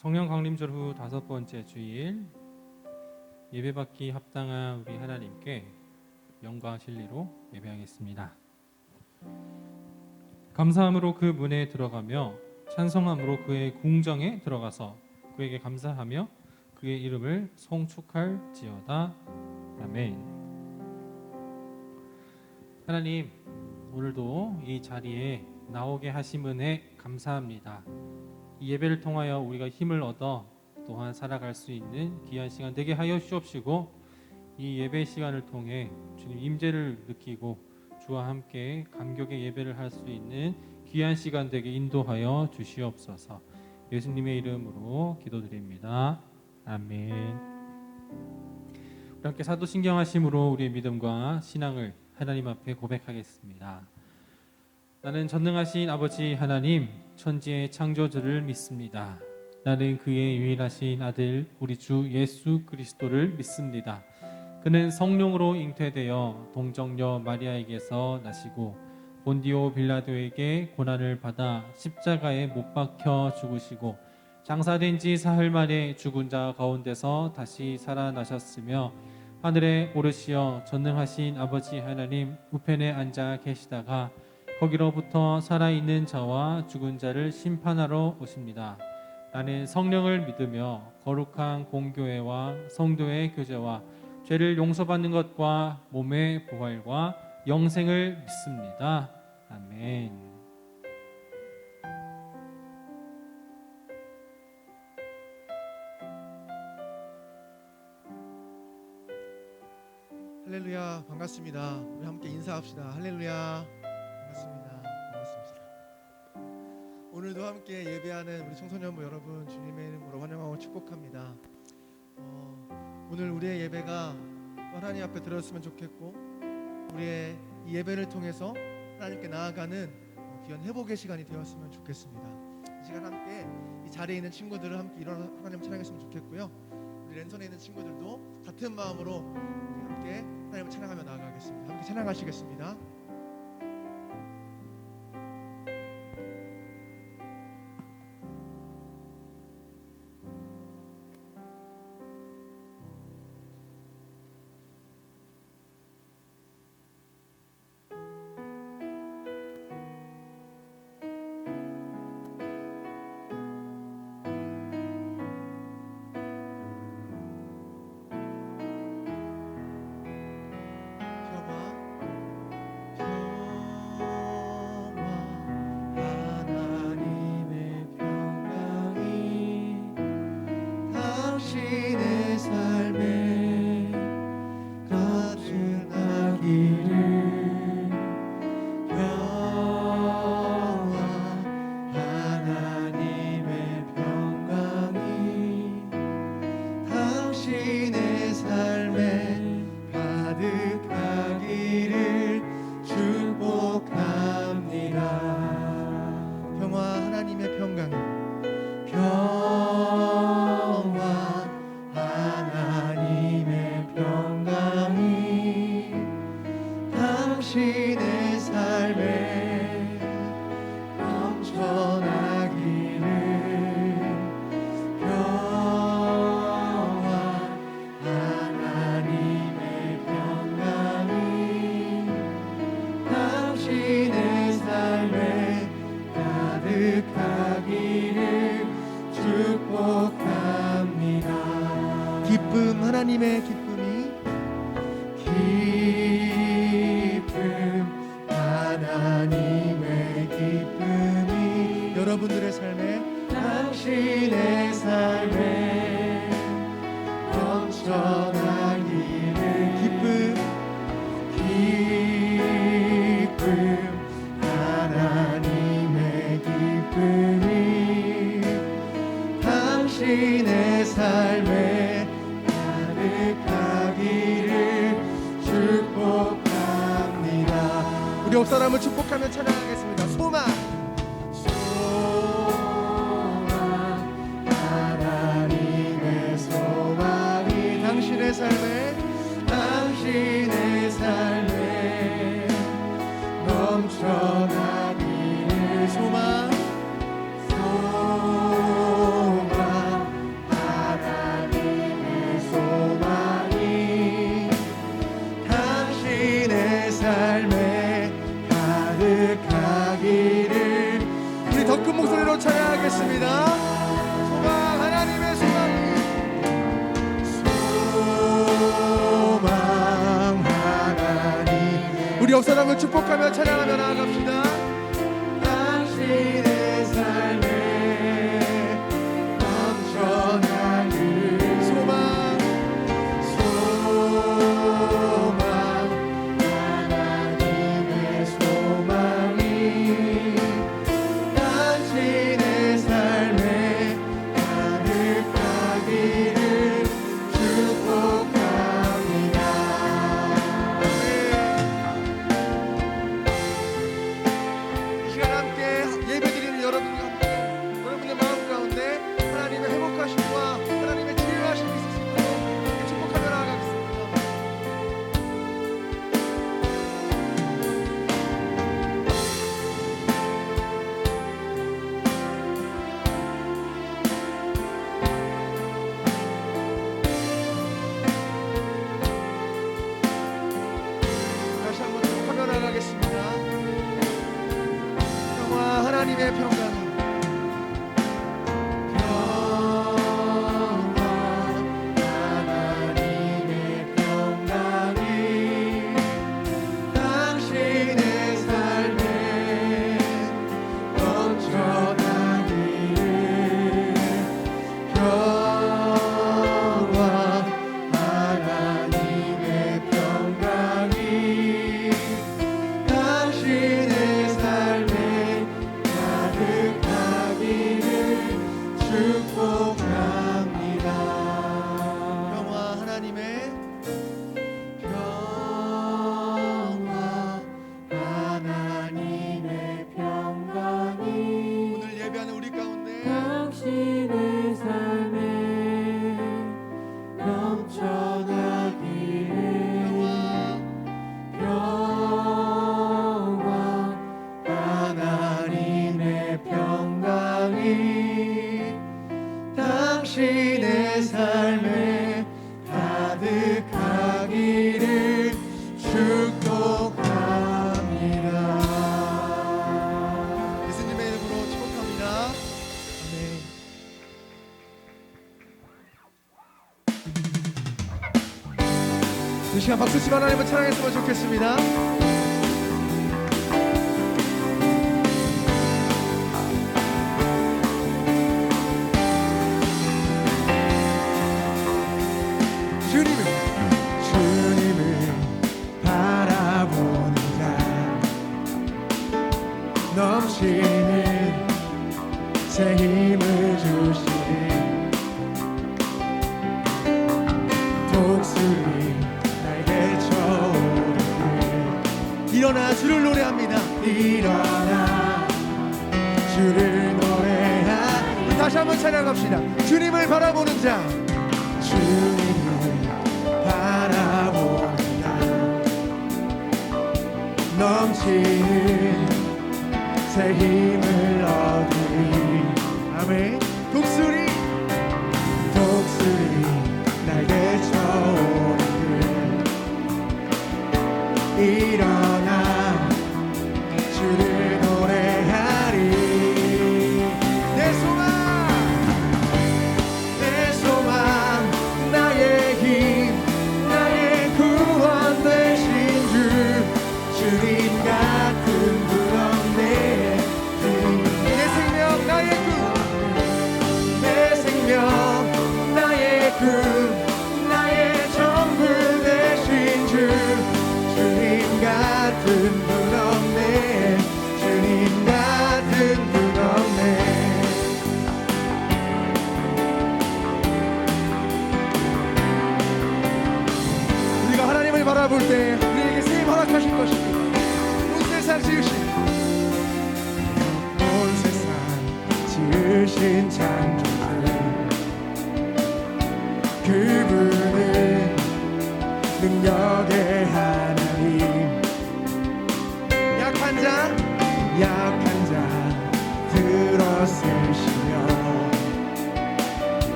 성령 강림절 후 5번째 주일, 예배받기 합당한 우리 하나님께 영광 진리로 예배하겠습니다. 감사함으로 그 문에 들어가며 찬송함으로 그의 궁정에 들어가서 그에게 감사하며 그의 이름을 송축할지어다. 아멘. 하나님, 오늘도 이 자리에 나오게 하심 은혜 감사합니다. 이 예배를 통하여 우리가 힘을 얻어 또한 살아갈 수 있는 귀한 시간 되게 하여 주옵시고, 이 예배 시간을 통해 주님 임재를 느끼고 주와 함께 감격의 예배를 할 수 있는 귀한 시간 되게 인도하여 주시옵소서. 예수님의 이름으로 기도드립니다. 아멘. 우리 함께 사도신경하심으로 우리의 믿음과 신앙을 하나님 앞에 고백하겠습니다. 나는 전능하신 아버지 하나님, 천지의 창조주를 믿습니다. 나는 그의 유일하신 아들 우리 주 예수 그리스도를 믿습니다. 그는 성령으로 잉태되어 동정녀 마리아에게서 나시고 본디오 빌라도에게 고난을 받아 십자가에 못 박혀 죽으시고 장사된 지 사흘 만에 죽은 자 가운데서 다시 살아나셨으며 하늘에 오르시어 전능하신 아버지 하나님 우편에 앉아 계시다가 거기로부터 살아있는 자와 죽은 자를 심판하러 오십니다. 나는 성령을 믿으며 거룩한 공교회와 성도의 교제와 죄를 용서받는 것과 몸의 부활과 영생을 믿습니다. 아멘. 할렐루야, 반갑습니다. 우리 함께 인사합시다. 할렐루야, 반갑습니다. 오늘도 함께 예배하는 우리 청소년부 여러분 주님의 이름으로 환영하고 축복합니다. 오늘 우리의 예배가 하나님 앞에 들었으면 좋겠고, 우리의 이 예배를 통해서 하나님께 나아가는 귀한 회복의 시간이 되었으면 좋겠습니다. 이 시간 함께 이 자리에 있는 친구들을 함께 일어나 하나님 찬양했으면 좋겠고요. 우리 랜선에 있는 친구들도 같은 마음으로 우리 함께 하나님을 찬양하며 나아가겠습니다. 함께 찬양하시겠습니다. 하나님의 기쁨이 하나님의 기쁨이 여러분들의 삶에 당신의 삶에 넘쳐나기를 하나님의 기쁨이 당신의 삶에 가득하기를 축복합니다. 우리 옆사람을 축복하며 찬양하겠습니다. 소망 하나님의 소망이 당신의 삶에 넘쳐나기를 소망 속 사람을 축복하며 찬양하며 나아갑시다. 당신의 삶에 넘쳐나기를 소망 하나님의 소망이 당신의 삶에 가득하기를 축복합니다. 이 시간 함께 예배드리는 여러분의 마음 가운데 하나님의 회복하심과 하나님의 치유하심이 있을 수 있도록 이렇게 축복하며 나아가겠습니다. 다시 한번 축복하며 나아가겠습니다. 평화 하나님의 평강이 당신의 삶에 넘쳐나기를 평화 하나님의 평강이 당신의 삶에 가득하기를 축복합니다. 평화 하나님의 평강이 오늘 예배하는 우리 가운데 당신의 삶에 넘쳐나기를 평화 하나님의 평강이 당신의 삶에 가득하기를 축복합니다. 예수님의 이름으로 축복합니다. 아멘. 이 시간 박수 치고 하나님을 찬양했으면 좋겠습니다. 주님을 바라보는 자 넘치는 새 힘을 주시니 독수리 날개 쳐오르길 일어나 주를 노래합니다. 일어나 주를 노래하 다시 한번 찬양합시다. 주님을 바라보는 자 주님을 바라보는 자 넘치는 새 힘을 얻으리. 아멘. 독수리 날개 쳐오르길 일어나 주를 노래하리. 내 소망 나의 힘 나의 구원 되신 주 주님 같은 분 없네. 내 생명 나의 꿈 나의 전부 되신 주 주님 같은 분 없네. 주님 같은 분 없네. 우리가 하나님을 바라볼 때 우리에게 새 힘 허락하실 것입니다. 온 세상 지으신 창조주 그분은 능력의 하나님. 약한 자 들어쓰시며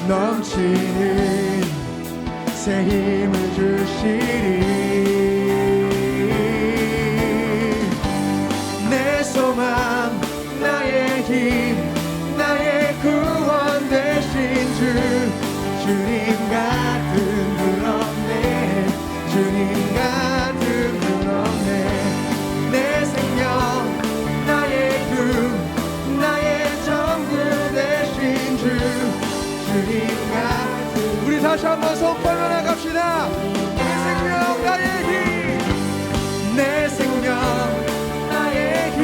넘치는 새 힘을 주시리. 내 소망 나의 힘 나의 구원 되신 주 주님 같은 분 없네. 주님 같은 분 없네. 주 주님 같은 우리 다시 한번 선포하며 나갑시다. 내 생명 나의 힘 내 생명 나의 힘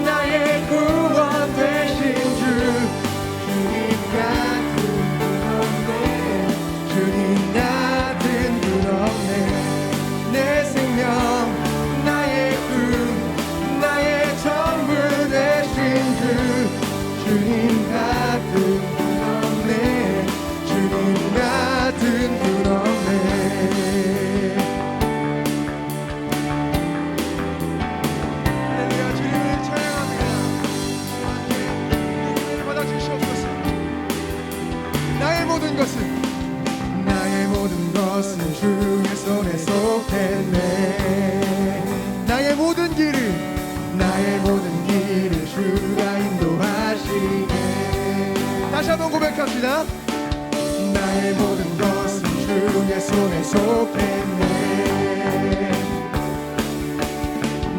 나의 구원 되신 주 주님 같은 분 없네 주님 같은 분 없네 내 생명 나의 꿈 나의 전부 되신 주 주님 같은 분 없네 주님 같은 분 없네 할렐루야 주님을 찬양합니다. 주님을 받아 주시옵소서. 나의 모든 것은 주의 손에 속했네 나의 모든 길을 주가 인도하시네 다시 한번 고백합시다. 나의 모든 것은 주의 손에 속했네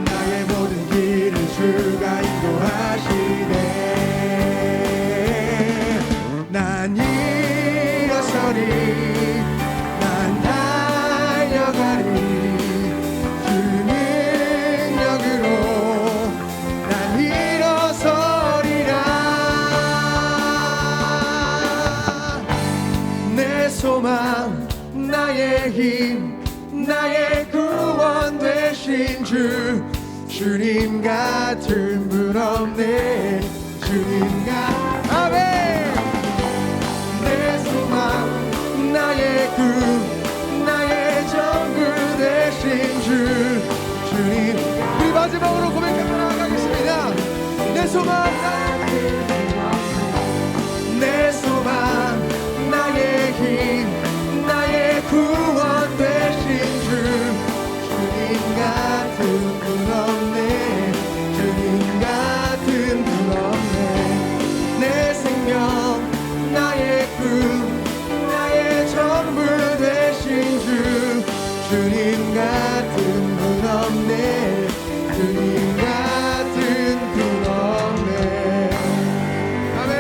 나의 모든 길을 주가 인도하시네 난 일어서리 난 달려가리 주 능력으로 난 일어서리라 내 소망 나의 힘 나의 구원 되신 주 주님 같은 분 없네 주님 같은 아멘 내 소망 나의 꿈 나의 전부 되신 주 주님 우리 마지막으로 고백하며 나아가겠습니다. 내 소망 내 소망 나의 힘 나의 구원 되신 주 주님 같은 분 없네 주님 같은 분 없네 내 생명 나의 꿈 나의 전부 되신 주 주님 같은 분 없네 주님 같은 분 없네 아멘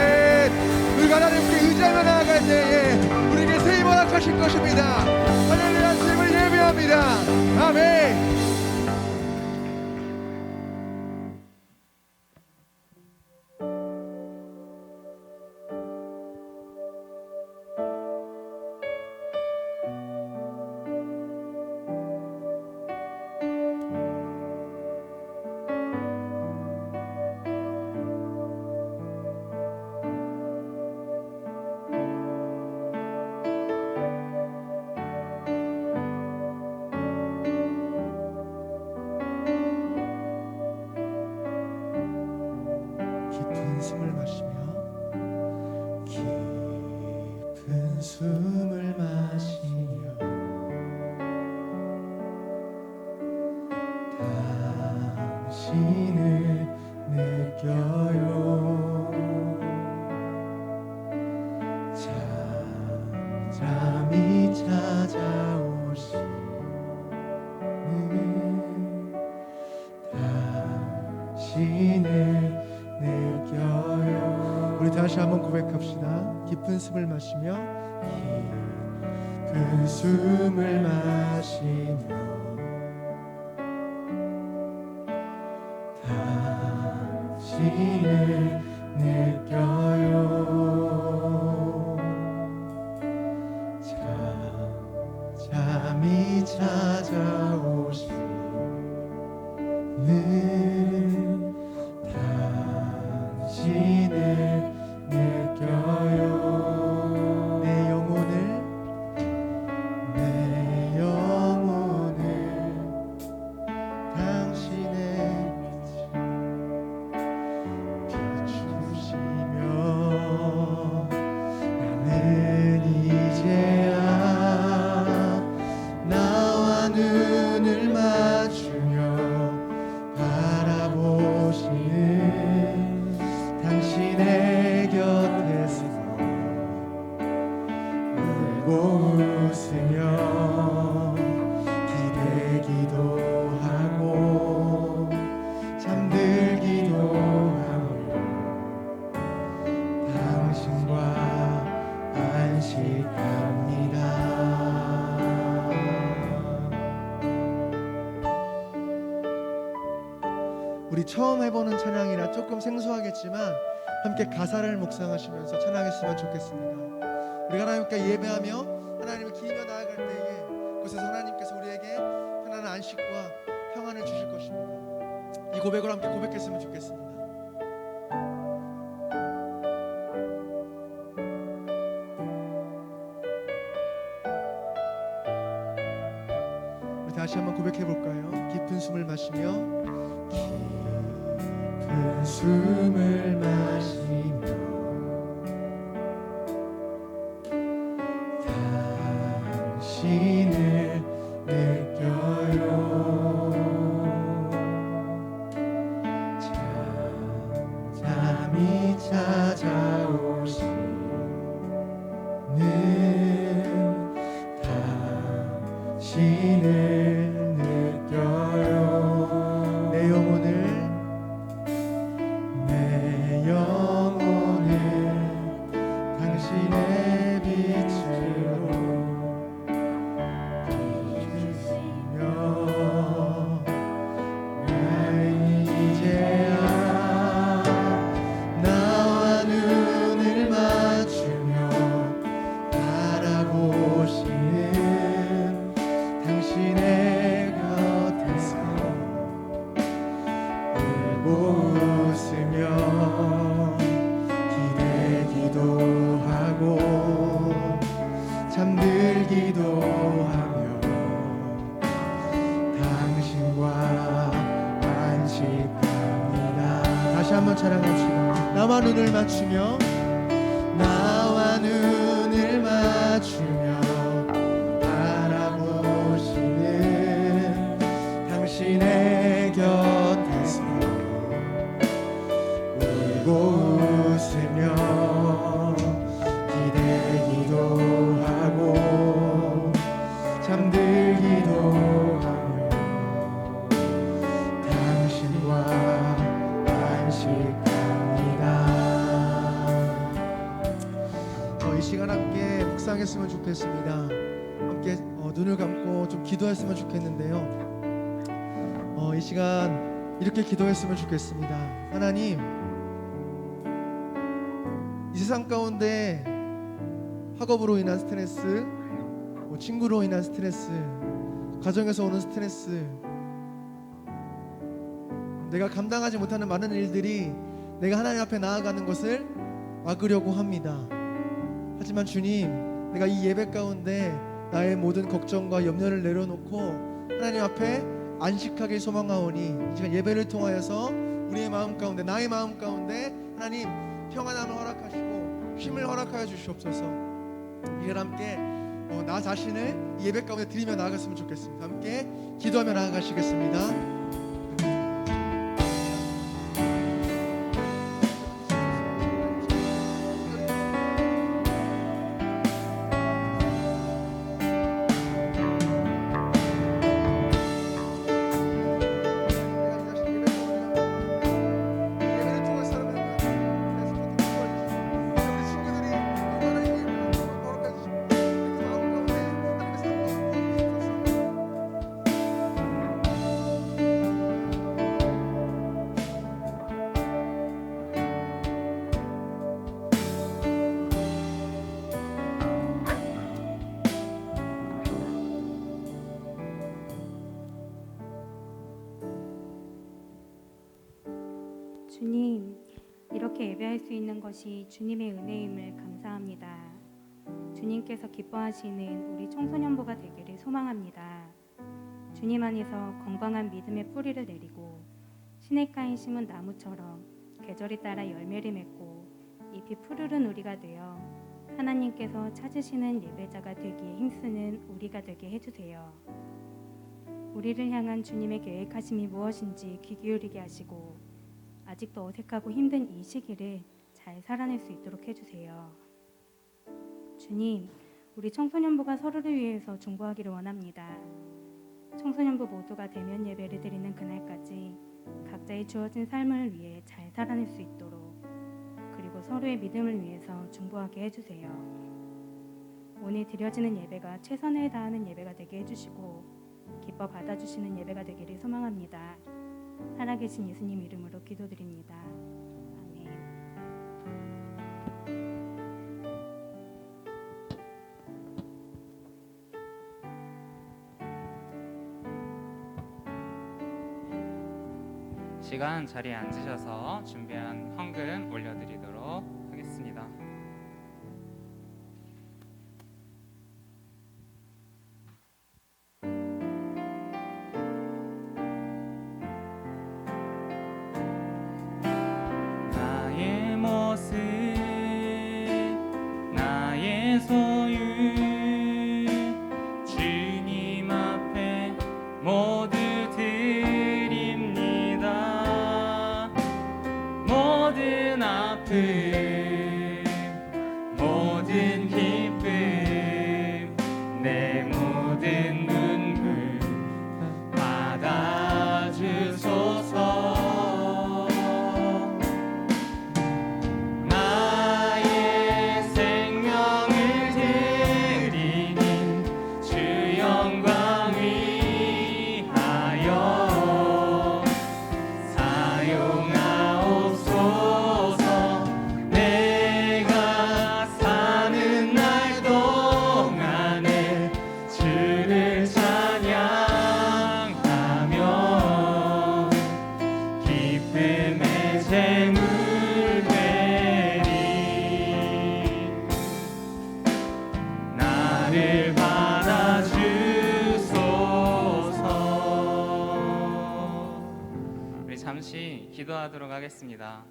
우리가 하나님께 의지하며 나아갈 때에 우리에게 새 힘을 허락하실 것입니다. 할렐루야 주님을 예배합니다. 아멘 깊은 숨을 마시며 깊은 숨을 마시며 당신을 느껴요 잠잠히 찾아오시는 당신을 느껴요 우리 다시 한번 고백합시다. 깊은 숨을 마시며 깊은 숨을 마시며 당신을 느껴요 잠잠히 찾아오시는 당신을 느껴요 내 영혼을 당신의 비추시며 나는 이제야 나와 눈을 맞추며 바라보시는 당신의 곁에서 울고 웃으며 기대기도 하고 잠들기도 하고 당신 우리 처음 해보는 찬양이라 조금 생소하겠지만 함께 가사를 묵상하시면서 찬양했으면 좋겠습니다. 우리가 하나님께 예배하며 하나님을 기리며 나아갈 때에 그곳에서 하나님께서 우리에게 편안한 안식과 평안을 주실 것입니다. 이 고백을 함께 고백했으면 좋겠습니다. 우리 다시 한번 고백해 볼까요? 깊은 숨을 마시며 깊은 숨을 마시며 당신을 느껴요. 잠잠히 찾아오시는 당신을 느껴요. 내 영혼을 당신의 빛으로 나와 눈을 맞추며 바라보시는 당신의 곁에서 울고 웃으며 기대기도 하고 잠들기도 하며 당신과 안식합니다. 다시 한번 찬양합시다. 나와 눈을 맞추며 바라보시는 당신의 곁에서 울고 웃으며 기대기도 하고 잠들기도 하며 당신과 안식합니다. 이 시간 함께 묵상했으면 좋겠습니다. 함께 눈을 감고 좀 기도했으면 좋겠는데요. 이 시간 이렇게 기도했으면 좋겠습니다. 하나님, 이 세상 가운데 학업으로 인한 스트레스, 친구로 인한 스트레스, 가정에서 오는 스트레스, 내가 감당하지 못하는 많은 일들이 내가 하나님 앞에 나아가는 것을 막으려고 합니다. 하지만 주님, 내가 이 예배 가운데 나의 모든 걱정과 염려를 내려놓고 하나님 앞에 안식하길 소망하오니 이 시간 예배를 통하여서 우리의 마음 가운데, 나의 마음 가운데 하나님 평안함을 허락하시고 쉼을 허락하여 주시옵소서. 이걸 함께 나 자신을 이 예배 가운데 드리며 나아갔으면 좋겠습니다. 함께 기도하며 나아가시겠습니다. 주님, 이렇게 예배할 수 있는 것이 주님의 은혜임을 감사합니다. 주님께서 기뻐하시는 우리 청소년부가 되기를 소망합니다. 주님 안에서 건강한 믿음의 뿌리를 내리고 시냇가에 심은 나무처럼 계절에 따라 열매를 맺고 잎이 푸르른 우리가 되어 하나님께서 찾으시는 예배자가 되기에 힘쓰는 우리가 되게 해주세요. 우리를 향한 주님의 계획하심이 무엇인지 귀 기울이게 하시고 아직도 어색하고 힘든 이 시기를 잘 살아낼 수 있도록 해주세요. 주님, 우리 청소년부가 서로를 위해서 중보하기를 원합니다. 청소년부 모두가 대면 예배를 드리는 그날까지 각자의 주어진 삶을 위해 잘 살아낼 수 있도록, 그리고 서로의 믿음을 위해서 중보하게 해주세요. 오늘 드려지는 예배가 최선을 다하는 예배가 되게 해주시고 기뻐 받아주시는 예배가 되기를 소망합니다. 살아계신 예수님 이름으로 기도드립니다. 아멘. 시간 자리에 앉으셔서 준비한 헌금 올려드리도록 하겠습니다. 나의 모습, 나의 소유, 주님 앞에 모두 드립니다. 모든 아픔, 모든 기쁨, 내 모든 눈물 받아주소서. 나의 생명을 드리니 주 영광 위하여 사용하옵소서. 내가 사는 날 동안에 주를 찬양하며 기쁨의 재물 되리. 나를 받아주소서. 우리 잠시 기도하도록 하겠습니다.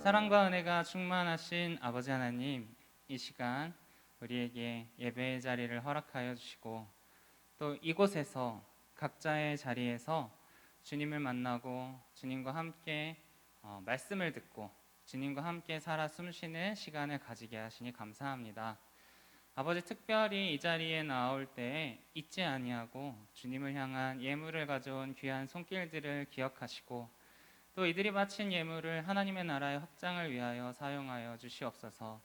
사랑과 은혜가 충만하신 아버지 하나님, 이 시간 우리에게 예배의 자리를 허락하여 주시고 또 이곳에서 각자의 자리에서 주님을 만나고 주님과 함께 말씀을 듣고 주님과 함께 살아 숨쉬는 시간을 가지게 하시니 감사합니다. 아버지, 특별히 이 자리에 나올 때 잊지 아니하고 주님을 향한 예물을 가져온 귀한 손길들을 기억하시고 또 이들이 바친 예물을 하나님의 나라의 확장을 위하여 사용하여 주시옵소서.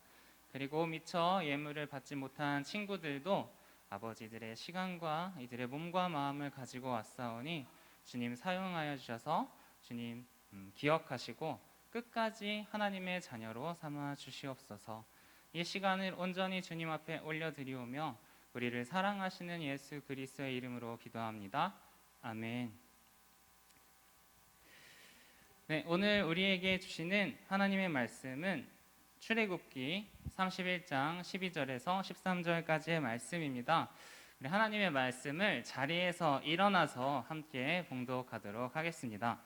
그리고 미처 예물을 받지 못한 친구들도 아버지들의 시간과 이들의 몸과 마음을 가지고 왔사오니 주님 사용하여 주셔서 주님 기억하시고 끝까지 하나님의 자녀로 삼아 주시옵소서. 이 시간을 온전히 주님 앞에 올려드리오며 우리를 사랑하시는 예수 그리스도의 이름으로 기도합니다. 아멘. 네, 오늘 우리에게 주시는 하나님의 말씀은 출애굽기 31장 12절에서 13절까지의 말씀입니다. 우리 하나님의 말씀을 자리에서 일어나서 함께 봉독하도록 하겠습니다.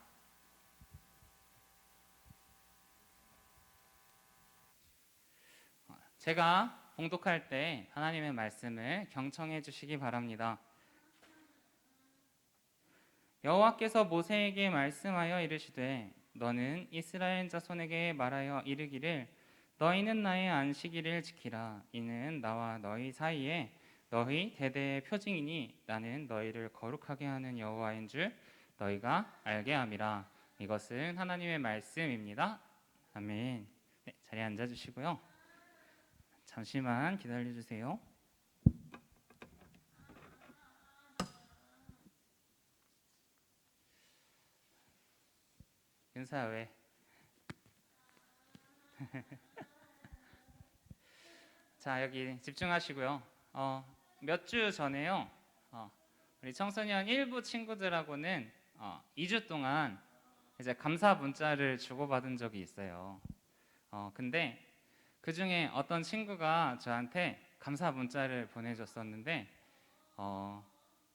제가 봉독할 때 하나님의 말씀을 경청해 주시기 바랍니다. 여호와께서 모세에게 말씀하여 이르시되 너는 이스라엘 자손에게 말하여 이르기를 너희는 나의 안식일을 지키라. 이는 나와 너희 사이에 너희 대대의 표징이니 나는 너희를 거룩하게 하는 여호와인 줄 너희가 알게 함이라. 이것은 하나님의 말씀입니다. 아멘. 네, 자리에 앉아주시고요. 잠시만 기다려주세요. 윤사 왜? 자, 여기 집중하시고요. 몇 주 전에요. 우리 청소년 일부 친구들하고는 2주 동안 이제 감사 문자를 주고받은 적이 있어요. 근데 그 중에 어떤 친구가 저한테 감사 문자를 보내줬었는데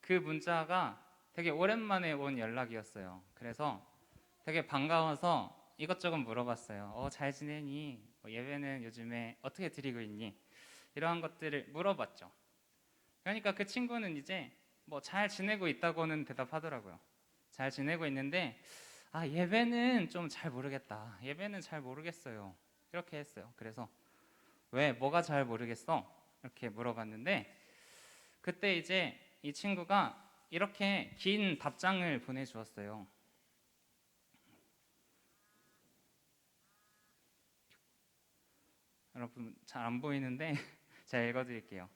그 문자가 되게 오랜만에 온 연락이었어요. 그래서 되게 반가워서 이것저것 물어봤어요. 잘 지내니? 예배는 요즘에 어떻게 드리고 있니? 이러한 것들을 물어봤죠. 그러니까 그 친구는 이제 뭐 잘 지내고 있다고는 대답하더라고요. 잘 지내고 있는데 예배는 좀 잘 모르겠다. 예배는 잘 모르겠어요. 이렇게 했어요. 그래서 왜? 뭐가 잘 모르겠어? 이렇게 물어봤는데 그때 이제 이 친구가 이렇게 긴 답장을 보내주었어요. 여러분 잘 안 보이는데 제가 읽어드릴게요.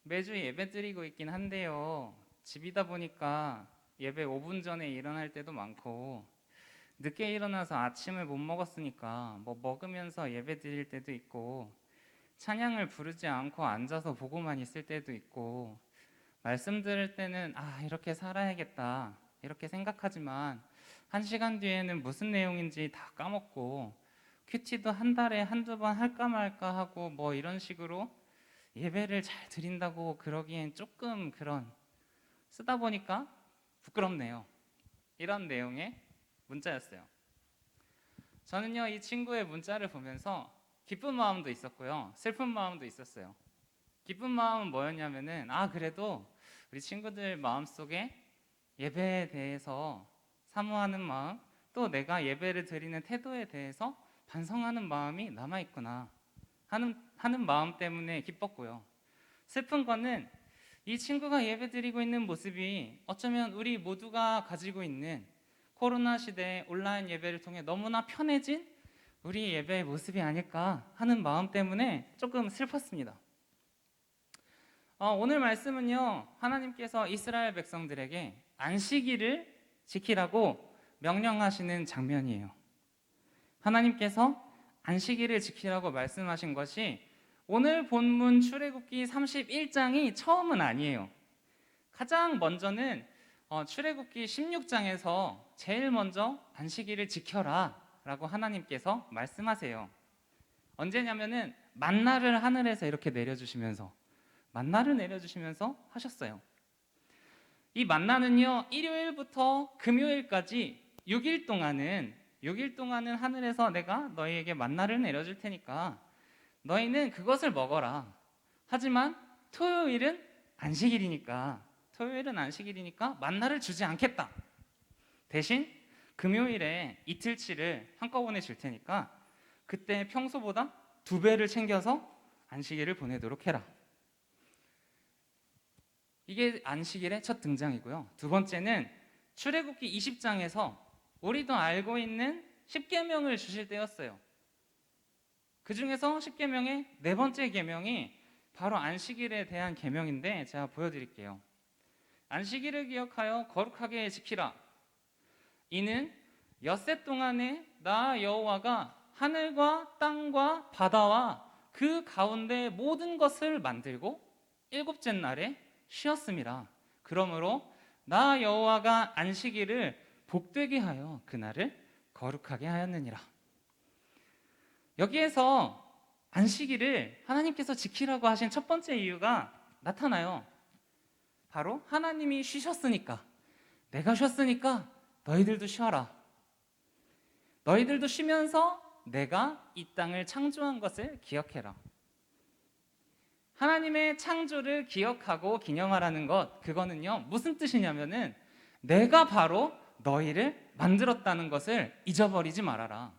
매주 예배 드리고 있긴 한데요. 집이다 보니까 예배 5분 전에 일어날 때도 많고 늦게 일어나서 아침을 못 먹었으니까 뭐 먹으면서 예배 드릴 때도 있고 찬양을 부르지 않고 앉아서 보고만 있을 때도 있고 말씀 들을 때는 이렇게 살아야겠다 이렇게 생각하지만 1시간 뒤에는 무슨 내용인지 다 까먹고 큐티도 한 달에 한두 번 할까 말까 하고 뭐 이런 식으로 예배를 잘 드린다고 그러기엔 조금 그런 쓰다 보니까 부끄럽네요. 이런 내용의 문자였어요. 저는요 이 친구의 문자를 보면서 기쁜 마음도 있었고요 슬픈 마음도 있었어요. 기쁜 마음은 뭐였냐면은 그래도 우리 친구들 마음속에 예배에 대해서 사모하는 마음, 또 내가 예배를 드리는 태도에 대해서 반성하는 마음이 남아있구나 하는 마음 때문에 기뻤고요. 슬픈 거는 이 친구가 예배 드리고 있는 모습이 어쩌면 우리 모두가 가지고 있는 코로나 시대의 온라인 예배를 통해 너무나 편해진 우리 예배의 모습이 아닐까 하는 마음 때문에 조금 슬펐습니다. 오늘 말씀은요 하나님께서 이스라엘 백성들에게 안식일을 지키라고 명령하시는 장면이에요. 하나님께서 안식일을 지키라고 말씀하신 것이 오늘 본문 출애굽기 31장이 처음은 아니에요. 가장 먼저는 출애굽기 16장에서 제일 먼저 안식일을 지켜라 라고 하나님께서 말씀하세요. 언제냐면은 만나를 하늘에서 이렇게 내려주시면서 하셨어요. 이 만나는요 일요일부터 금요일까지 6일 동안은 하늘에서 내가 너희에게 만나를 내려줄 테니까 너희는 그것을 먹어라. 하지만 토요일은 안식일이니까 만나를 주지 않겠다. 대신 금요일에 이틀치를 한꺼번에 줄 테니까 그때 평소보다 2배를 챙겨서 안식일을 보내도록 해라. 이게 안식일의 첫 등장이고요. 두 번째는 출애굽기 20장에서 우리도 알고 있는 10계명을 주실 때였어요. 그 중에서 10계명의 네 번째 계명이 바로 안식일에 대한 계명인데 제가 보여드릴게요. 안식일을 기억하여 거룩하게 지키라. 이는 엿새 동안에 나 여호와가 하늘과 땅과 바다와 그 가운데 모든 것을 만들고 일곱째 날에 쉬었음이라. 그러므로 나 여호와가 안식일을 복되게 하여 그날을 거룩하게 하였느니라. 여기에서 안식일을 하나님께서 지키라고 하신 첫 번째 이유가 나타나요. 바로 하나님이 쉬셨으니까, 내가 쉬었으니까 너희들도 쉬어라. 너희들도 쉬면서 내가 이 땅을 창조한 것을 기억해라. 하나님의 창조를 기억하고 기념하라는 것, 그거는요 무슨 뜻이냐면은 내가 바로 너희를 만들었다는 것을 잊어버리지 말아라.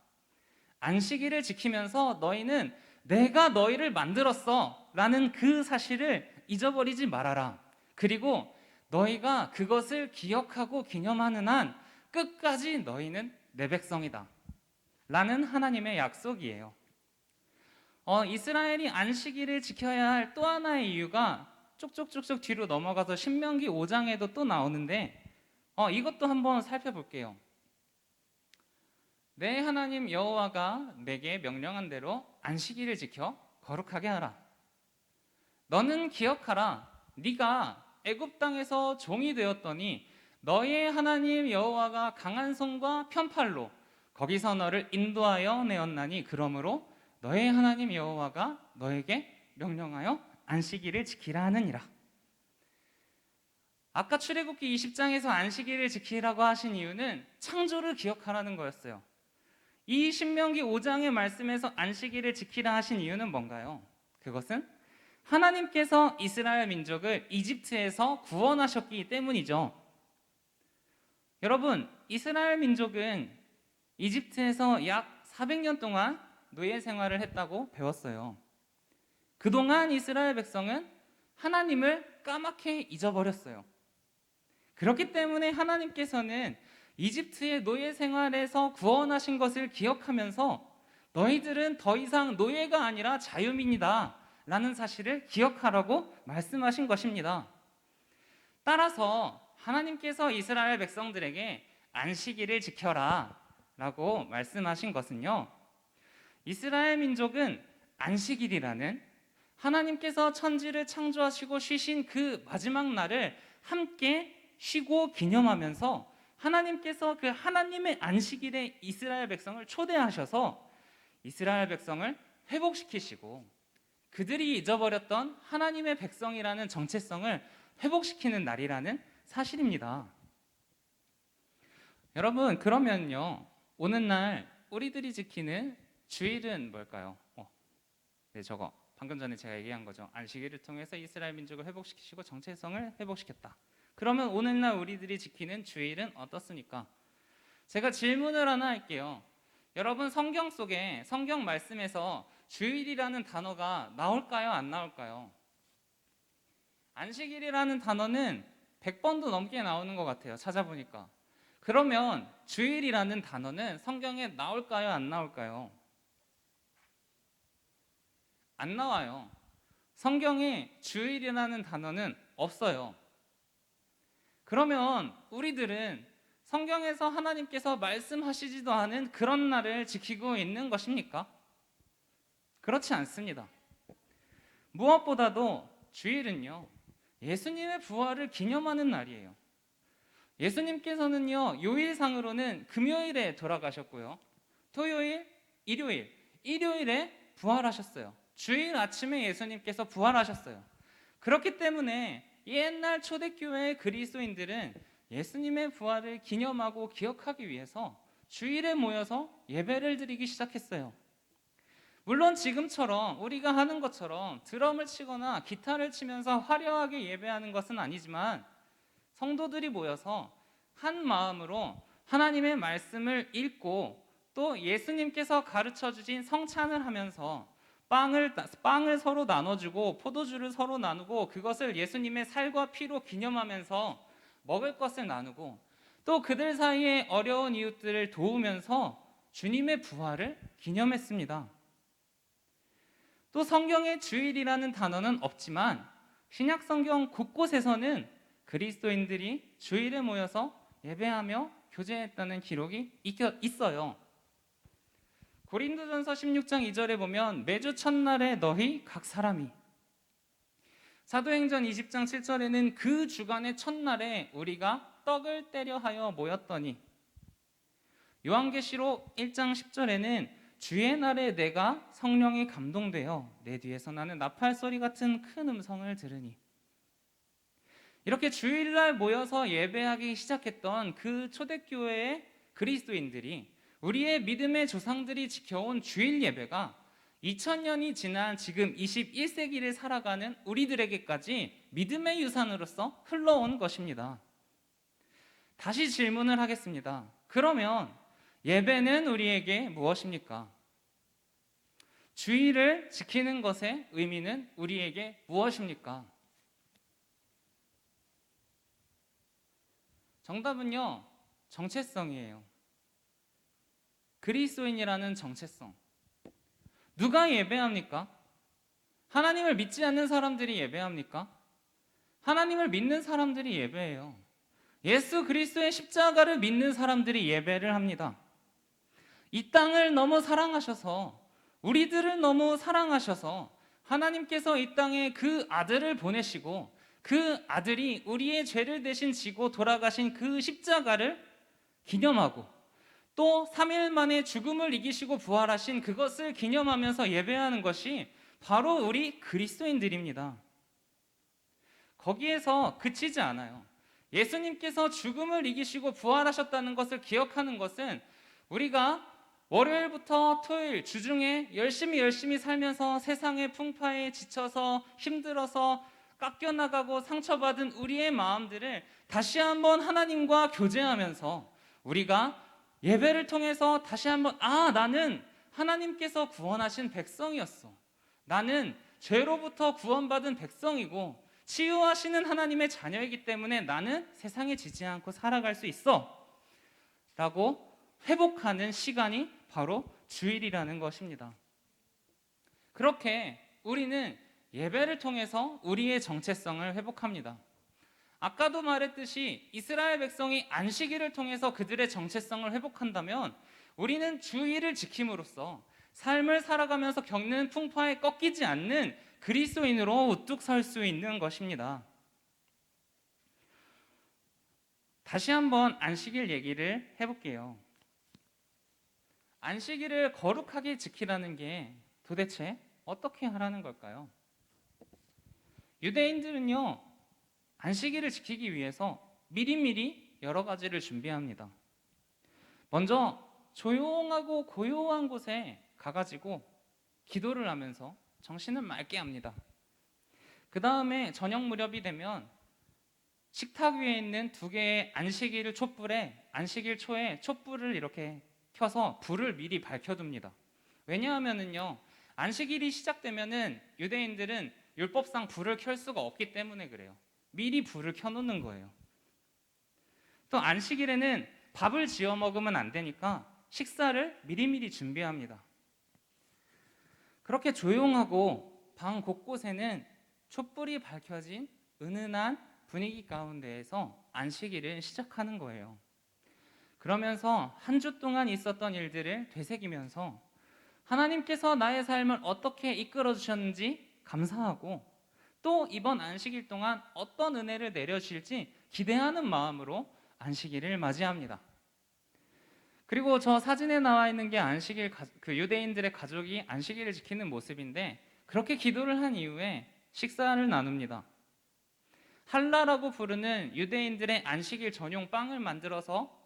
안식일을 지키면서 너희는 내가 너희를 만들었어 라는 그 사실을 잊어버리지 말아라. 그리고 너희가 그것을 기억하고 기념하는 한 끝까지 너희는 내 백성이다 라는 하나님의 약속이에요. 이스라엘이 안식일을 지켜야 할 또 하나의 이유가 쭉쭉쭉쭉 뒤로 넘어가서 신명기 5장에도 또 나오는데 이것도 한번 살펴볼게요. 내 하나님 여호와가 내게 명령한 대로 안식일을 지켜 거룩하게 하라. 너는 기억하라. 네가 애굽 땅에서 종이 되었더니 너의 하나님 여호와가 강한 손과 편팔로 거기서 너를 인도하여 내었나니 그러므로 너의 하나님 여호와가 너에게 명령하여 안식일을 지키라 하느니라. 아까 출애굽기 20장에서 안식일을 지키라고 하신 이유는 창조를 기억하라는 거였어요. 이 신명기 5장의 말씀에서 안식일을 지키라 하신 이유는 뭔가요? 그것은 하나님께서 이스라엘 민족을 이집트에서 구원하셨기 때문이죠. 여러분, 이스라엘 민족은 이집트에서 약 400년 동안 노예 생활을 했다고 배웠어요. 그동안 이스라엘 백성은 하나님을 까맣게 잊어버렸어요. 그렇기 때문에 하나님께서는 이집트의 노예 생활에서 구원하신 것을 기억하면서 너희들은 더 이상 노예가 아니라 자유민이다 라는 사실을 기억하라고 말씀하신 것입니다. 따라서 하나님께서 이스라엘 백성들에게 안식일을 지켜라 라고 말씀하신 것은요, 이스라엘 민족은 안식일이라는 하나님께서 천지를 창조하시고 쉬신 그 마지막 날을 함께 쉬고 기념하면서 하나님께서 그 하나님의 안식일에 이스라엘 백성을 초대하셔서 이스라엘 백성을 회복시키시고 그들이 잊어버렸던 하나님의 백성이라는 정체성을 회복시키는 날이라는 사실입니다. 여러분, 그러면요, 오늘날 우리들이 지키는 주일은 뭘까요? 네, 저거 방금 전에 제가 얘기한 거죠. 안식일을 통해서 이스라엘 민족을 회복시키시고 정체성을 회복시켰다. 그러면 오늘날 우리들이 지키는 주일은 어떻습니까? 제가 질문을 하나 할게요. 여러분, 성경 속에 성경 말씀에서 주일이라는 단어가 나올까요? 안 나올까요? 안식일이라는 단어는 100번도 넘게 나오는 것 같아요. 찾아보니까. 그러면 주일이라는 단어는 성경에 나올까요? 안 나올까요? 안 나와요. 성경에 주일이라는 단어는 없어요. 그러면 우리들은 성경에서 하나님께서 말씀하시지도 않은 그런 날을 지키고 있는 것입니까? 그렇지 않습니다. 무엇보다도 주일은요, 예수님의 부활을 기념하는 날이에요. 예수님께서는요, 요일상으로는 금요일에 돌아가셨고요, 토요일, 일요일에 부활하셨어요. 주일 아침에 예수님께서 부활하셨어요. 그렇기 때문에 옛날 초대교회의 그리스도인들은 예수님의 부활을 기념하고 기억하기 위해서 주일에 모여서 예배를 드리기 시작했어요. 물론 지금처럼 우리가 하는 것처럼 드럼을 치거나 기타를 치면서 화려하게 예배하는 것은 아니지만 성도들이 모여서 한 마음으로 하나님의 말씀을 읽고 또 예수님께서 가르쳐 주신 성찬을 하면서 빵을 서로 나눠주고 포도주를 서로 나누고 그것을 예수님의 살과 피로 기념하면서 먹을 것을 나누고 또 그들 사이에 어려운 이웃들을 도우면서 주님의 부활을 기념했습니다. 또 성경에 주일이라는 단어는 없지만 신약 성경 곳곳에서는 그리스도인들이 주일에 모여서 예배하며 교제했다는 기록이 있어요. 고린도전서 16장 2절에 보면 매주 첫날에 너희 각 사람이, 사도행전 20장 7절에는 그 주간의 첫날에 우리가 떡을 때려 하여 모였더니, 요한계시록 1장 10절에는 주의 날에 내가 성령에 감동되어 내 뒤에서 나는 나팔소리 같은 큰 음성을 들으니, 이렇게 주일날 모여서 예배하기 시작했던 그 초대교회의 그리스도인들이 우리의 믿음의 조상들이 지켜온 주일 예배가 2000년이 지난 지금 21세기를 살아가는 우리들에게까지 믿음의 유산으로서 흘러온 것입니다. 다시 질문을 하겠습니다. 그러면 예배는 우리에게 무엇입니까? 주일을 지키는 것의 의미는 우리에게 무엇입니까? 정답은요, 정체성이에요. 그리스도인이라는 정체성. 누가 예배합니까? 하나님을 믿지 않는 사람들이 예배합니까? 하나님을 믿는 사람들이 예배해요. 예수 그리스도의 십자가를 믿는 사람들이 예배를 합니다. 이 땅을 너무 사랑하셔서, 우리들을 너무 사랑하셔서 하나님께서 이 땅에 그 아들을 보내시고 그 아들이 우리의 죄를 대신 지고 돌아가신 그 십자가를 기념하고 또 3일 만에 죽음을 이기시고 부활하신 그것을 기념하면서 예배하는 것이 바로 우리 그리스도인들입니다. 거기에서 그치지 않아요. 예수님께서 죽음을 이기시고 부활하셨다는 것을 기억하는 것은 우리가 월요일부터 토요일 주중에 열심히 살면서 세상의 풍파에 지쳐서 힘들어서 깎여나가고 상처받은 우리의 마음들을 다시 한번 하나님과 교제하면서 우리가 예배를 통해서 다시 한번 나는 하나님께서 구원하신 백성이었어. 나는 죄로부터 구원받은 백성이고 치유하시는 하나님의 자녀이기 때문에 나는 세상에 지지 않고 살아갈 수 있어 라고 회복하는 시간이 바로 주일이라는 것입니다. 그렇게 우리는 예배를 통해서 우리의 정체성을 회복합니다. 아까도 말했듯이 이스라엘 백성이 안식일을 통해서 그들의 정체성을 회복한다면 우리는 주일을 지킴으로써 삶을 살아가면서 겪는 풍파에 꺾이지 않는 그리스도인으로 우뚝 설 수 있는 것입니다. 다시 한번 안식일 얘기를 해볼게요. 안식일을 거룩하게 지키라는 게 도대체 어떻게 하라는 걸까요? 유대인들은요, 안식일을 지키기 위해서 미리미리 여러 가지를 준비합니다. 먼저 조용하고 고요한 곳에 가가지고 기도를 하면서 정신을 맑게 합니다. 그 다음에 저녁 무렵이 되면 식탁 위에 있는 2개의 안식일 촛불에 안식일 초에 촛불을 이렇게 켜서 불을 미리 밝혀둡니다. 왜냐하면은요, 안식일이 시작되면은 유대인들은 율법상 불을 켤 수가 없기 때문에 그래요. 미리 불을 켜놓는 거예요. 또 안식일에는 밥을 지어 먹으면 안 되니까 식사를 미리미리 준비합니다. 그렇게 조용하고 방 곳곳에는 촛불이 밝혀진 은은한 분위기 가운데에서 안식일을 시작하는 거예요. 그러면서 한 주 동안 있었던 일들을 되새기면서 하나님께서 나의 삶을 어떻게 이끌어 주셨는지 감사하고 또 이번 안식일 동안 어떤 은혜를 내려주실지 기대하는 마음으로 안식일을 맞이합니다. 그리고 저 사진에 나와 있는 게 안식일 그 유대인들의 가족이 안식일을 지키는 모습인데 그렇게 기도를 한 이후에 식사를 나눕니다. 할라라고 부르는 유대인들의 안식일 전용 빵을 만들어서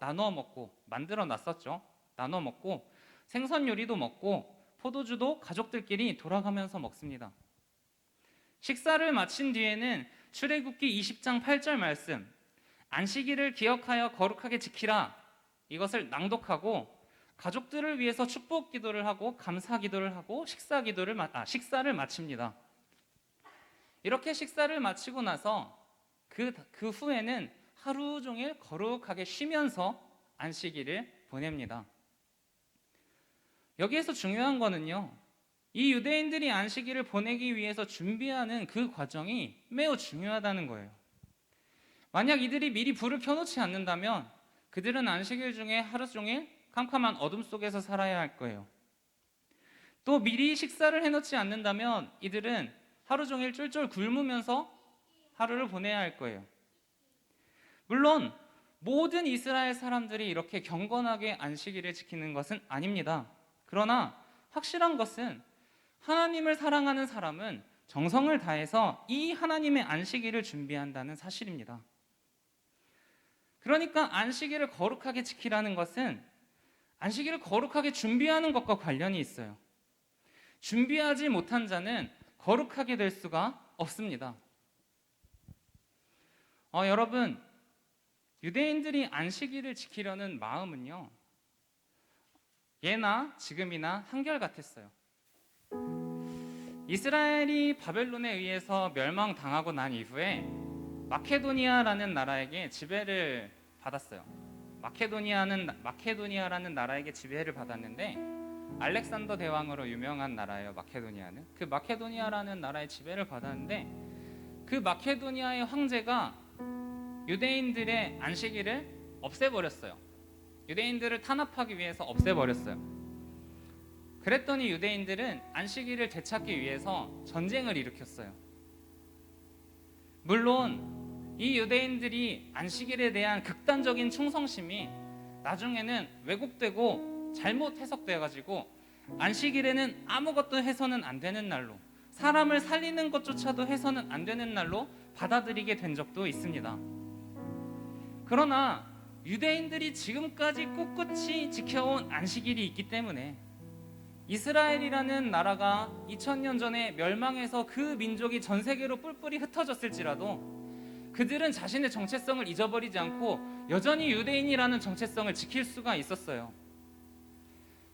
만들어 놨었죠. 나눠 먹고 생선 요리도 먹고 포도주도 가족들끼리 돌아가면서 먹습니다. 식사를 마친 뒤에는 출애굽기 20장 8절 말씀, 안식일을 기억하여 거룩하게 지키라, 이것을 낭독하고 가족들을 위해서 축복 기도를 하고 감사 기도를 하고 식사를 마칩니다. 이렇게 식사를 마치고 나서 그 후에는 하루 종일 거룩하게 쉬면서 안식일을 보냅니다. 여기에서 중요한 거는요, 이 유대인들이 안식일을 보내기 위해서 준비하는 그 과정이 매우 중요하다는 거예요. 만약 이들이 미리 불을 켜놓지 않는다면 그들은 안식일 중에 하루 종일 캄캄한 어둠 속에서 살아야 할 거예요. 또 미리 식사를 해놓지 않는다면 이들은 하루 종일 쫄쫄 굶으면서 하루를 보내야 할 거예요. 물론 모든 이스라엘 사람들이 이렇게 경건하게 안식일을 지키는 것은 아닙니다. 그러나 확실한 것은 하나님을 사랑하는 사람은 정성을 다해서 이 하나님의 안식일을 준비한다는 사실입니다. 그러니까 안식일을 거룩하게 지키라는 것은 안식일을 거룩하게 준비하는 것과 관련이 있어요. 준비하지 못한 자는 거룩하게 될 수가 없습니다. 여러분, 유대인들이 안식일을 지키려는 마음은요, 예나 지금이나 한결같았어요. 이스라엘이 바벨론에 의해서 멸망당하고 난 이후에 마케도니아라는 나라에게 지배를 받았어요. 마케도니아라는 나라에게 지배를 받았는데 알렉산더 대왕으로 유명한 나라예요. 마케도니아는. 그 마케도니아라는 나라의 지배를 받았는데 그 마케도니아의 황제가 유대인들의 안식일을 없애버렸어요. 유대인들을 탄압하기 위해서 없애버렸어요. 그랬더니 유대인들은 안식일을 되찾기 위해서 전쟁을 일으켰어요. 물론 이 유대인들이 안식일에 대한 극단적인 충성심이 나중에는 왜곡되고 잘못 해석돼가지고 안식일에는 아무것도 해서는 안 되는 날로, 사람을 살리는 것조차도 해서는 안 되는 날로 받아들이게 된 적도 있습니다. 그러나 유대인들이 지금까지 꿋꿋이 지켜온 안식일이 있기 때문에 이스라엘이라는 나라가 2000년 전에 멸망해서 그 민족이 전 세계로 뿔뿔이 흩어졌을지라도 그들은 자신의 정체성을 잊어버리지 않고 여전히 유대인이라는 정체성을 지킬 수가 있었어요.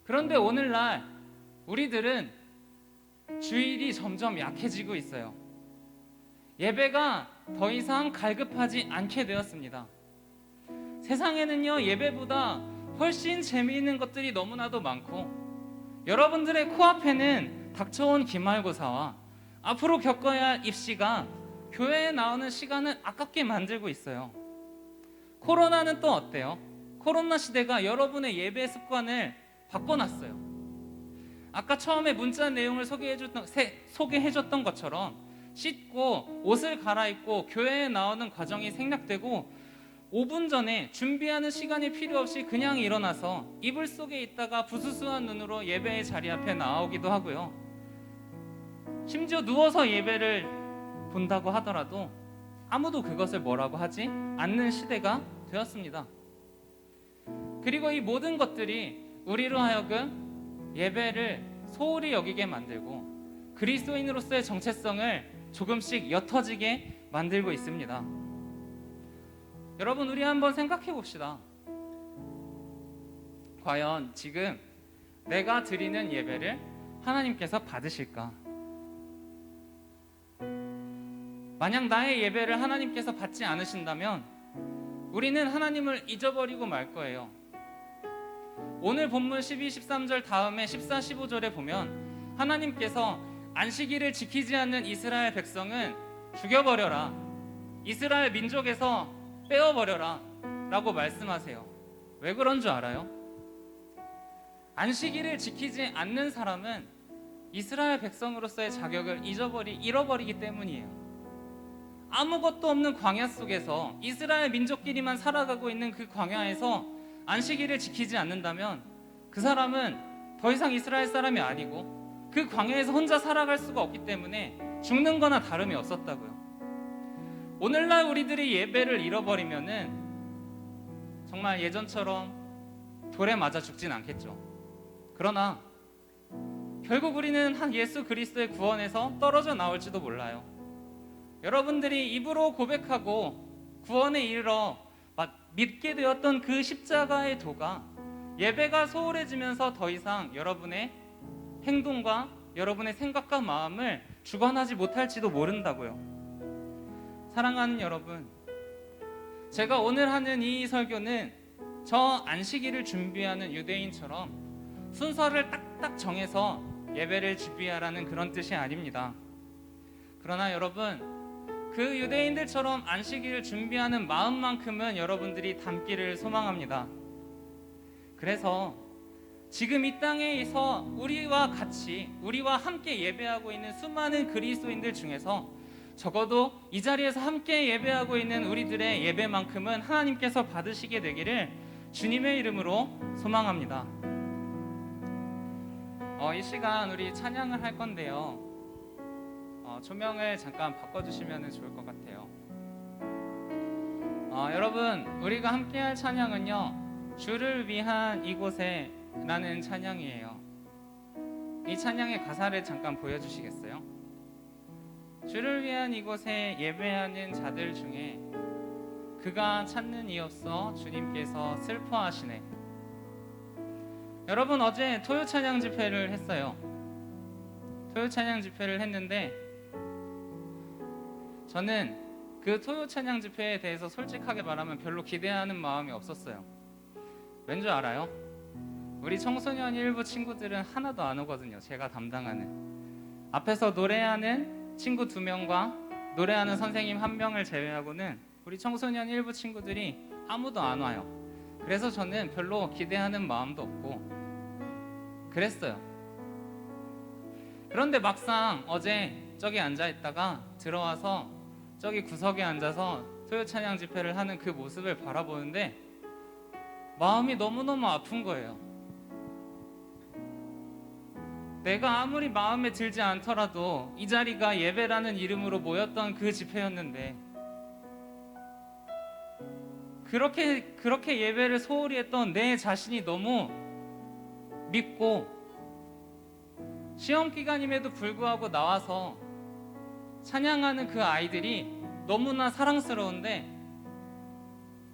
그런데 오늘날 우리들은 주일이 점점 약해지고 있어요. 예배가 더 이상 갈급하지 않게 되었습니다. 세상에는요, 예배보다 훨씬 재미있는 것들이 너무나도 많고 여러분들의 코앞에는 닥쳐온 기말고사와 앞으로 겪어야 할 입시가 교회에 나오는 시간을 아깝게 만들고 있어요. 코로나는 또 어때요? 코로나 시대가 여러분의 예배 습관을 바꿔놨어요. 아까 처음에 문자 내용을 소개해줬던 것처럼 씻고 옷을 갈아입고 교회에 나오는 과정이 생략되고 5분 전에 준비하는 시간이 필요 없이 그냥 일어나서 이불 속에 있다가 부스스한 눈으로 예배의 자리 앞에 나오기도 하고요. 심지어 누워서 예배를 본다고 하더라도 아무도 그것을 뭐라고 하지 않는 시대가 되었습니다. 그리고 이 모든 것들이 우리로 하여금 예배를 소홀히 여기게 만들고 그리스도인으로서의 정체성을 조금씩 옅어지게 만들고 있습니다. 여러분, 우리 한번 생각해 봅시다. 과연 지금 내가 드리는 예배를 하나님께서 받으실까? 만약 나의 예배를 하나님께서 받지 않으신다면 우리는 하나님을 잊어버리고 말 거예요. 오늘 본문 12, 13절 다음에 14, 15절에 보면 하나님께서 안식일을 지키지 않는 이스라엘 백성은 죽여버려라, 이스라엘 민족에서 빼어버려라 라고 말씀하세요. 왜 그런 줄 알아요? 안식일을 지키지 않는 사람은 이스라엘 백성으로서의 자격을 잃어버리기 때문이에요. 아무것도 없는 광야 속에서 이스라엘 민족끼리만 살아가고 있는 그 광야에서 안식일을 지키지 않는다면 그 사람은 더 이상 이스라엘 사람이 아니고 그 광야에서 혼자 살아갈 수가 없기 때문에 죽는 거나 다름이 없었다고요. 오늘날 우리들이 예배를 잃어버리면은 정말 예전처럼 돌에 맞아 죽진 않겠죠. 그러나 결국 우리는 한 예수 그리스도의 구원에서 떨어져 나올지도 몰라요. 여러분들이 입으로 고백하고 구원에 이르러 믿게 되었던 그 십자가의 도가 예배가 소홀해지면서 더 이상 여러분의 행동과 여러분의 생각과 마음을 주관하지 못할지도 모른다고요. 사랑하는 여러분, 제가 오늘 하는 이 설교는 저 안식일을 준비하는 유대인처럼 순서를 딱딱 정해서 예배를 준비하라는 그런 뜻이 아닙니다. 그러나 여러분, 그 유대인들처럼 안식일을 준비하는 마음만큼은 여러분들이 담기를 소망합니다. 그래서 지금 이 땅에서 우리와 함께 예배하고 있는 수많은 그리스도인들 중에서 적어도 이 자리에서 함께 예배하고 있는 우리들의 예배만큼은 하나님께서 받으시게 되기를 주님의 이름으로 소망합니다. 이 시간 우리 찬양을 할 건데요. 조명을 잠깐 바꿔주시면 좋을 것 같아요. 여러분, 우리가 함께 할 찬양은요, 주를 위한 이곳에 라는 찬양이에요. 이 찬양의 가사를 잠깐 보여주시겠어요? 주를 위한 이곳에 예배하는 자들 중에 그가 찾는 이 없어 주님께서 슬퍼하시네. 여러분, 어제 토요 찬양 집회를 했어요. 토요 찬양 집회를 했는데 저는 그 토요 찬양 집회에 대해서 솔직하게 말하면 별로 기대하는 마음이 없었어요. 왠지 알아요? 우리 청소년 일부 친구들은 하나도 안 오거든요. 제가 담당하는 앞에서 노래하는 친구 2명과 노래하는 선생님 1명을 제외하고는 우리 청소년 일부 친구들이 아무도 안 와요. 그래서 저는 별로 기대하는 마음도 없고 그랬어요. 그런데 막상 어제 저기 앉아있다가 들어와서 저기 구석에 앉아서 토요 찬양 집회를 하는 그 모습을 바라보는데 마음이 너무너무 아픈 거예요. 내가 아무리 마음에 들지 않더라도 이 자리가 예배라는 이름으로 모였던 그 집회였는데 그렇게 예배를 소홀히 했던 내 자신이 너무 밉고 시험 기간임에도 불구하고 나와서 찬양하는 그 아이들이 너무나 사랑스러운데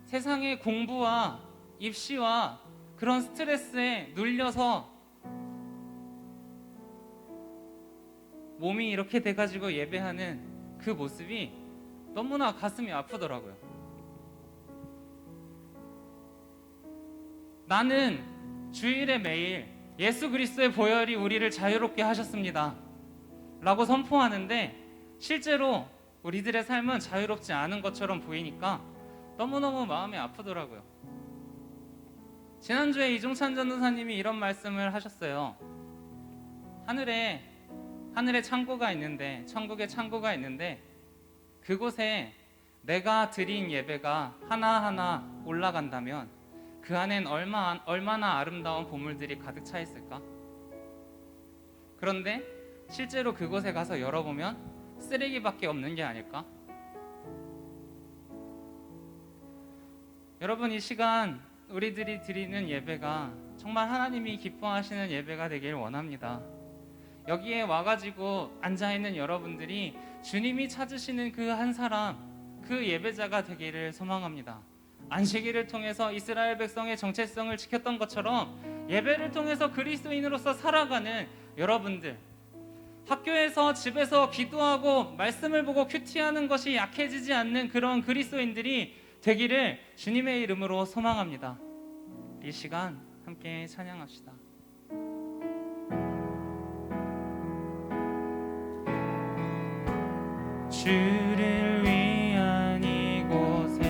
세상의 공부와 입시와 그런 스트레스에 눌려서 몸이 이렇게 돼가지고 예배하는 그 모습이 너무나 가슴이 아프더라고요. 나는 주일에 매일 예수 그리스도의 보혈이 우리를 자유롭게 하셨습니다 라고 선포하는데 실제로 우리들의 삶은 자유롭지 않은 것처럼 보이니까 너무너무 마음이 아프더라고요. 지난주에 이종찬 전도사님이 이런 말씀을 하셨어요. 하늘에 창고가 있는데, 천국에 창고가 있는데 그곳에 내가 드린 예배가 하나하나 올라간다면 그 안엔 얼마나 아름다운 보물들이 가득 차 있을까? 그런데 실제로 그곳에 가서 열어보면 쓰레기밖에 없는 게 아닐까? 여러분, 이 시간 우리들이 드리는 예배가 정말 하나님이 기뻐하시는 예배가 되길 원합니다. 여기에 와가지고 앉아있는 여러분들이 주님이 찾으시는 그 한 사람, 그 예배자가 되기를 소망합니다. 안식일을 통해서 이스라엘 백성의 정체성을 지켰던 것처럼 예배를 통해서 그리스도인으로서 살아가는 여러분들, 학교에서 집에서 기도하고 말씀을 보고 큐티하는 것이 약해지지 않는 그런 그리스도인들이 되기를 주님의 이름으로 소망합니다. 이 시간 함께 찬양합시다. 주를 위한 이곳에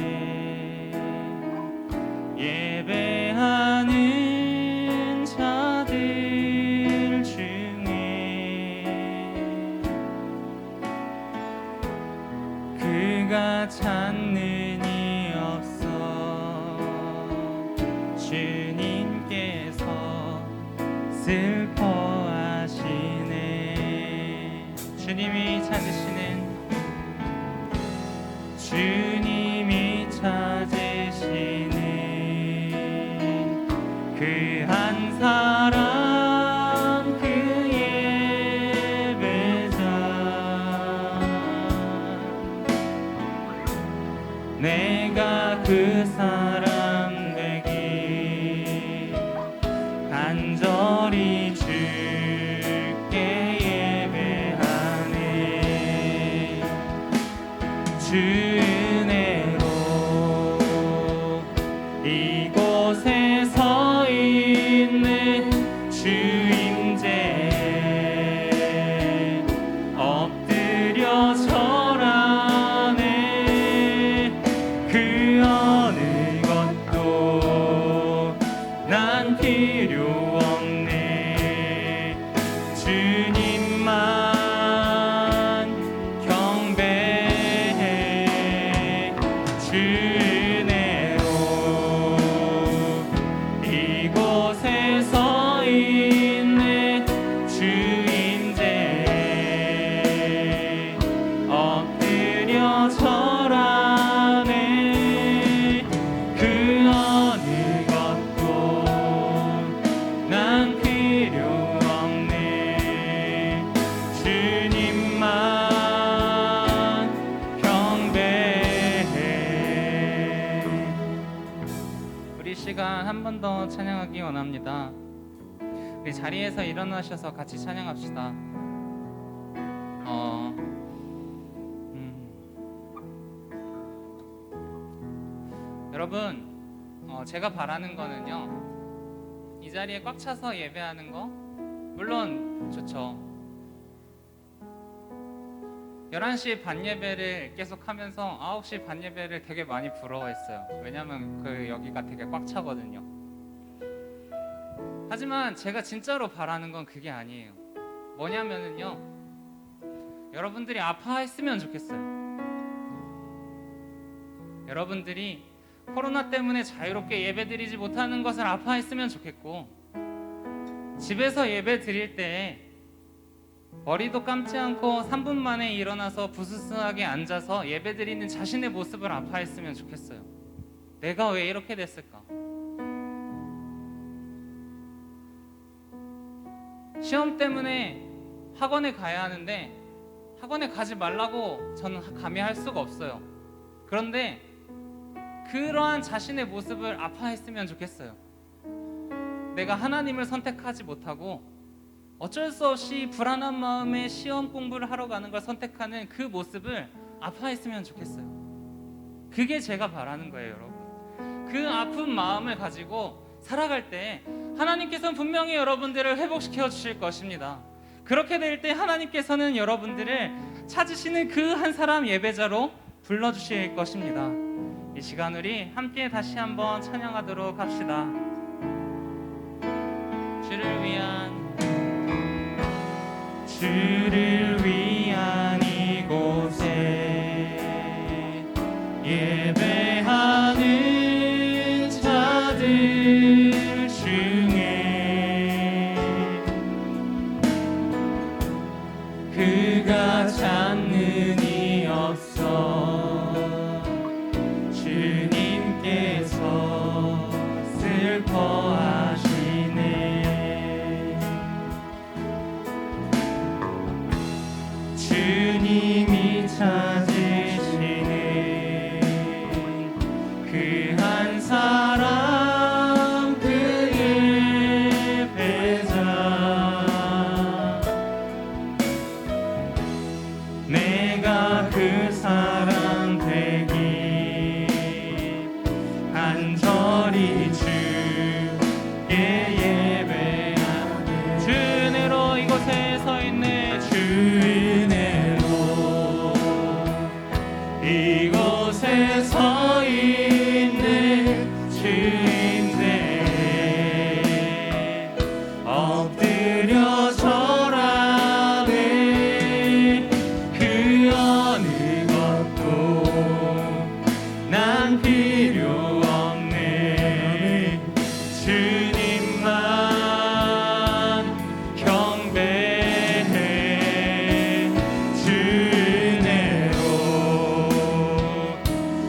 예배하는 자들 중에 그가 찾는 이 없어 주님께서 슬퍼하시네. 주님이 찾으시는 그 한 사람, 그 예배자, 내가 그 사람 되길 간절히 주께 예배하네. 주 은혜로 이곳에 서 있는 주 임재에 엎드려 절하네. 그 어느 것도 난 필요 없네. 주님만 경배해. 주 은혜로 이곳에 서 있는 주 임재에 엎드려 절하네. 그 어느 것도 난 필요 없네. 주님만 경배해. 우리 시간 한 번 더 찬양하기 원합니다. 우리 자리에서 일어나셔서 같이 찬양합시다. 여러분, 제가 바라는 거는요, 이 자리에 꽉 차서 예배하는 거 물론 좋죠. 11시 반 예배를 계속 하면서 9시 반 예배를 되게 많이 부러워했어요. 왜냐면 여기가 되게 꽉 차거든요. 하지만 제가 진짜로 바라는 건 그게 아니에요. 뭐냐면은요, 여러분들이 아파했으면 좋겠어요. 여러분들이 코로나 때문에 자유롭게 예배드리지 못하는 것을 아파했으면 좋겠고, 집에서 예배 드릴 때 머리도 감지 않고 3분 만에 일어나서 부스스하게 앉아서 예배드리는 자신의 모습을 아파했으면 좋겠어요. 내가 왜 이렇게 됐을까? 시험 때문에 학원에 가야 하는데 학원에 가지 말라고 저는 감히 할 수가 없어요. 그런데 그러한 자신의 모습을 아파했으면 좋겠어요. 내가 하나님을 선택하지 못하고 어쩔 수 없이 불안한 마음에 시험 공부를 하러 가는 걸 선택하는 그 모습을 아파했으면 좋겠어요. 그게 제가 바라는 거예요, 여러분. 그 아픈 마음을 가지고 살아갈 때 하나님께서는 분명히 여러분들을 회복시켜 주실 것입니다. 그렇게 될 때 하나님께서는 여러분들을 찾으시는 그 한 사람 예배자로 불러주실 것입니다. 이 시간 우리 함께 다시 한번 찬양하도록 합시다. 주를 위한 이곳에 예배하는 자들 중에 그가 찾는 이 없어 주님께서 슬퍼하시네. 주님이 찾으시는 그 한 사람 그 예배자 내가 그 사람 되기 간절히 주께 예배하네. 주 은혜로 이곳에 서 있네. 주 은혜로 이곳에 서 있네. 주인데 엎드려 절하네. 그 어느 것도 난 필요 없네. 주님만 경배해. 주 은혜로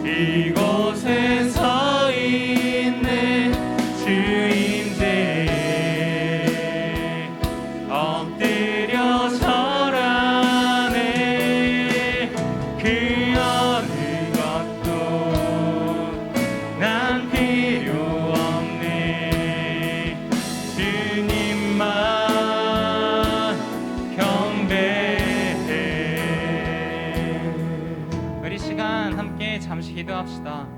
이곳에 서 있네. 주인데 엎드려 절하네. 그 어느 것도 난 필요 없네. 주님만 경배해. 우리 시간 함께 잠시 기도합시다.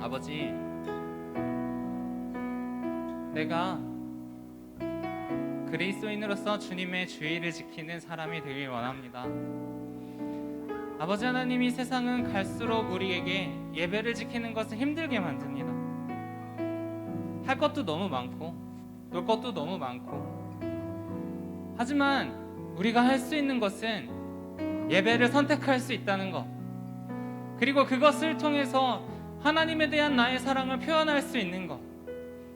아버지, 내가 그리스도인으로서 주님의 주의를 지키는 사람이 되길 원합니다. 아버지 하나님, 이 세상은 갈수록 우리에게 예배를 지키는 것을 힘들게 만듭니다. 할 것도 너무 많고 놀 것도 너무 많고, 하지만 우리가 할 수 있는 것은 예배를 선택할 수 있다는 것, 그리고 그것을 통해서 하나님에 대한 나의 사랑을 표현할 수 있는 것,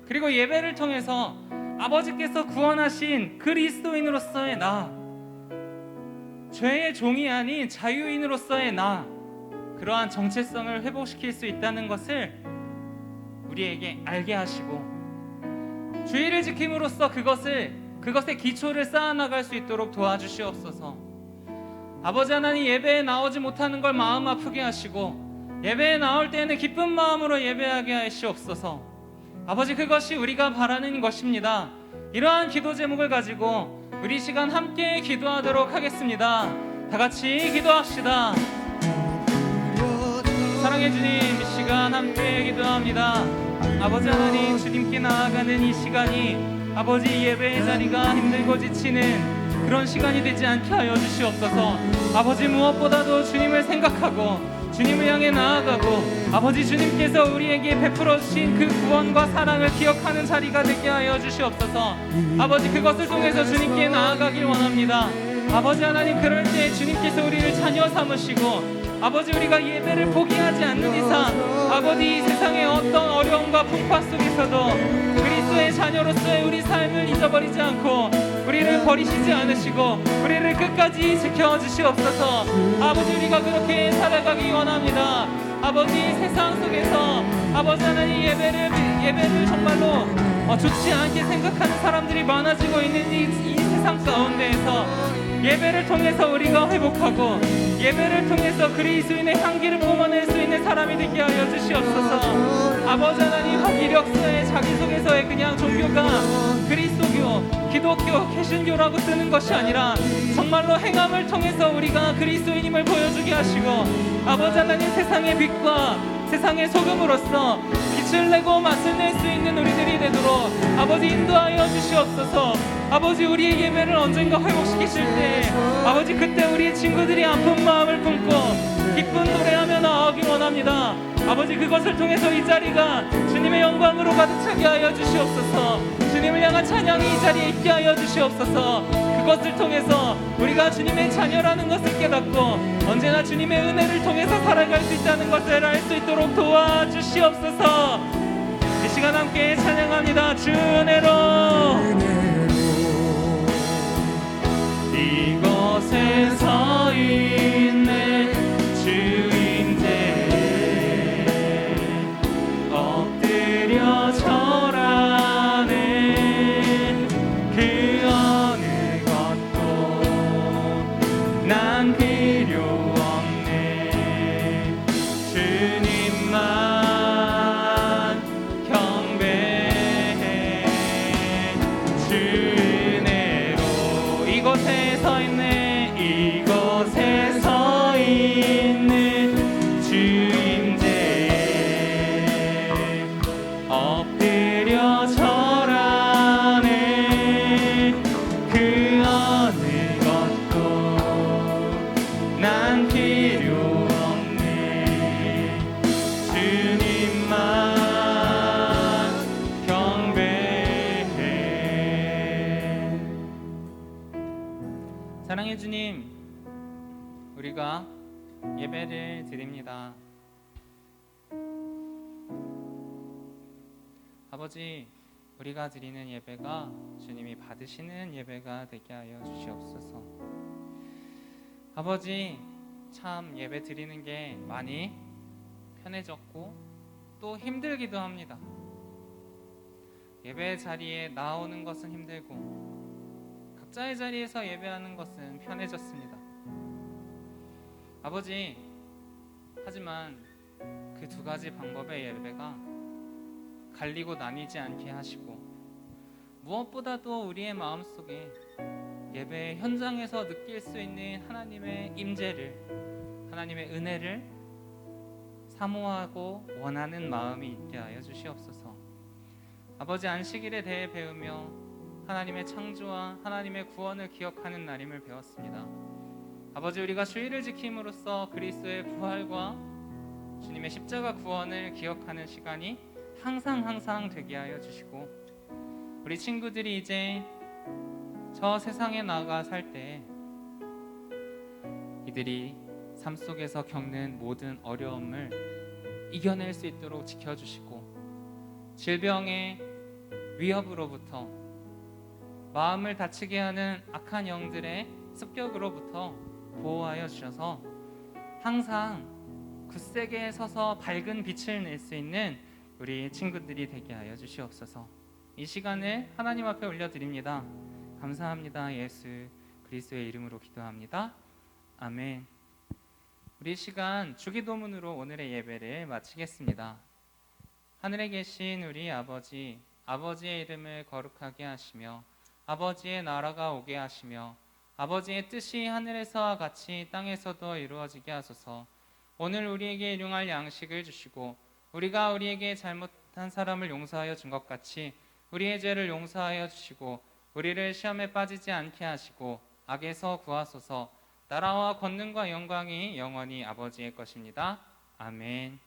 그리고 예배를 통해서 아버지께서 구원하신 그리스도인으로서의 나, 죄의 종이 아닌 자유인으로서의 나, 그러한 정체성을 회복시킬 수 있다는 것을 우리에게 알게 하시고, 주의를 지킴으로써 그것의 기초를 쌓아나갈 수 있도록 도와주시옵소서. 아버지 하나님, 예배에 나오지 못하는 걸 마음 아프게 하시고, 예배에 나올 때에는 기쁜 마음으로 예배하게 하시옵소서. 아버지, 그것이 우리가 바라는 것입니다. 이러한 기도 제목을 가지고 우리 시간 함께 기도하도록 하겠습니다. 다 같이 기도합시다. 사랑해 주님, 이 시간 함께 기도합니다. 아버지 하나님, 주님께 나아가는 이 시간이 아버지 예배의 자리가 힘들고 지치는 그런 시간이 되지 않게 하여 주시옵소서. 아버지, 무엇보다도 주님을 생각하고 주님을 향해 나아가고, 아버지 주님께서 우리에게 베풀어 주신 그 구원과 사랑을 기억하는 자리가 되게 하여 주시옵소서. 아버지, 그것을 통해서 주님께 나아가길 원합니다. 아버지 하나님, 그럴 때 주님께서 우리를 자녀 삼으시고, 아버지 우리가 예배를 포기하지 않는 이상, 아버지 이 세상의 어떤 어려움과 풍파 속에서도 그리스도의 자녀로서의 우리 삶을 잊어버리지 않고 우리를 버리시지 않으시고 우리를 끝까지 지켜주시옵소서. 아버지, 우리가 그렇게 살아가기 원합니다. 아버지, 세상 속에서 아버지 하나님, 예배를 정말로 좋지 않게 생각하는 사람들이 많아지고 있는 이 세상 가운데에서 예배를 통해서 우리가 회복하고, 예배를 통해서 그리스도인의 향기를 뿜어낼 수 있는 사람이 되게 하여 주시옵소서. 아버지 하나님, 이력서에 자기 속에서의 그냥 종교가 그리스도교, 기독교, 개신교라고 쓰는 것이 아니라 정말로 행함을 통해서 우리가 그리스도인임을 보여주게 하시고, 아버지 하나님, 세상의 빛과 세상의 소금으로서 이 빛을 내고 맛을 낼 수 있는 우리들이 되도록 아버지 인도하여 주시옵소서. 아버지 우리의 예배를 언젠가 회복시키실 때 아버지 그때 우리의 친구들이 아픈 마음을 품고 기쁜 노래하며 나아오기 원합니다. 아버지 그것을 통해서 이 자리가 주님의 영광으로 가득 차게 하여 주시옵소서. 주님을 향한 찬양이 이 자리에 있게 하여 주시옵소서. 그것을 통해서 우리가 주님의 자녀라는 것을 깨닫고 언제나 주님의 은혜를 통해서 살아갈 수 있다는 것을 알 수 있도록 도와주시옵소서. 이 시간 함께 찬양합니다. 주 은혜로 이곳에 서 있네 주인데 엎드려 절하네 그 어느 것도 난 필요 없네 주님만 경배해 주 은혜로 이곳에 서 있네 이곳에 서 있는 주인데 엎드려 절하네 그 어느 것도 난 필요 없네 주님만 경배해. 사랑해 주님, 우리가 예배를 드립니다. 아버지, 우리가 드리는 예배가 주님이 받으시는 예배가 되게 하여 주시옵소서. 아버지, 참 예배 드리는 게 많이 편해졌고 또 힘들기도 합니다. 예배 자리에 나오는 것은 힘들고 각자의 자리에서 예배하는 것은 편해졌습니다. 아버지, 하지만 그 두 가지 방법의 예배가 갈리고 나뉘지 않게 하시고 무엇보다도 우리의 마음속에 예배 현장에서 느낄 수 있는 하나님의 임재를, 하나님의 은혜를 사모하고 원하는 마음이 있게 하여 주시옵소서. 아버지, 안식일에 대해 배우며 하나님의 창조와 하나님의 구원을 기억하는 날임을 배웠습니다. 아버지, 우리가 주일을 지킴으로써 그리스도의 부활과 주님의 십자가 구원을 기억하는 시간이 항상 되게 하여 주시고 우리 친구들이 이제 저 세상에 나가 살 때 이들이 삶 속에서 겪는 모든 어려움을 이겨낼 수 있도록 지켜주시고 질병의 위협으로부터 마음을 다치게 하는 악한 영들의 습격으로부터 보호하여 주셔서 항상 굳세게 서서 밝은 빛을 낼 수 있는 우리 친구들이 되게 하여 주시옵소서. 이 시간을 하나님 앞에 올려드립니다. 감사합니다. 예수 그리스도의 이름으로 기도합니다. 아멘. 우리 시간 주기도문으로 오늘의 예배를 마치겠습니다. 하늘에 계신 우리 아버지, 아버지의 이름을 거룩하게 하시며 아버지의 나라가 오게 하시며 아버지의 뜻이 하늘에서와 같이 땅에서도 이루어지게 하소서. 오늘 우리에게 일용할 양식을 주시고 우리가 우리에게 잘못한 사람을 용서하여 준 것 같이 우리의 죄를 용서하여 주시고 우리를 시험에 빠지지 않게 하시고 악에서 구하소서. 나라와 권능과 영광이 영원히 아버지의 것입니다. 아멘.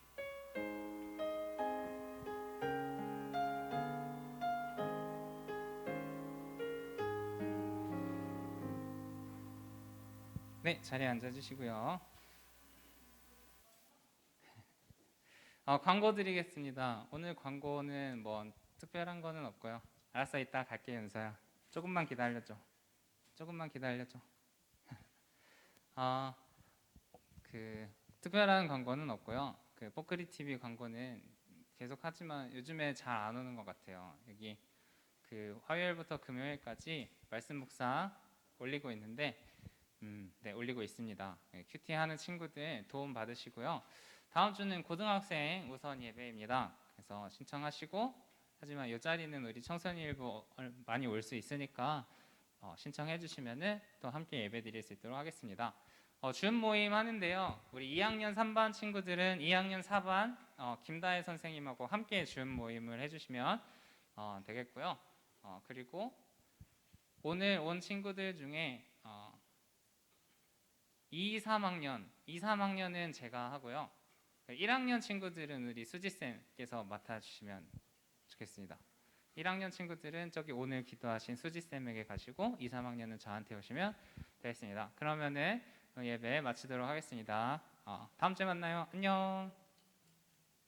네, 자리에 앉아주시고요. 광고 드리겠습니다. 오늘 광고는 뭐 특별한 거는 없고요. 알았어, 이따 갈게. 윤서야, 조금만 기다려줘. 그 특별한 광고는 없고요. 그 뽀끄리 TV 광고는 계속 하지만 요즘에 잘 안 오는 것 같아요. 여기 그 화요일부터 금요일까지 말씀 묵상 올리고 있는데 네, 올리고 있습니다. 큐티 하는 친구들 도움 받으시고요. 다음 주는 고등학생 우선 예배입니다. 그래서 신청하시고, 하지만 이 자리는 우리 청소년 일부 많이 올 수 있으니까 신청해 주시면은 또 함께 예배 드릴 수 있도록 하겠습니다. 줌 모임 하는데요. 우리 2학년 3반 친구들은 2학년 4반 김다혜 선생님하고 함께 줌 모임을 해주시면 되겠고요. 그리고 오늘 온 친구들 중에 2, 3학년은 제가 하고요. 1학년 친구들은 우리 수지쌤께서 맡아주시면 좋겠습니다. 1학년 친구들은 저기 오늘 기도하신 수지쌤에게 가시고 2, 3학년은 저한테 오시면 되겠습니다. 그러면은 예배 마치도록 하겠습니다. 다음 주에 만나요. 안녕.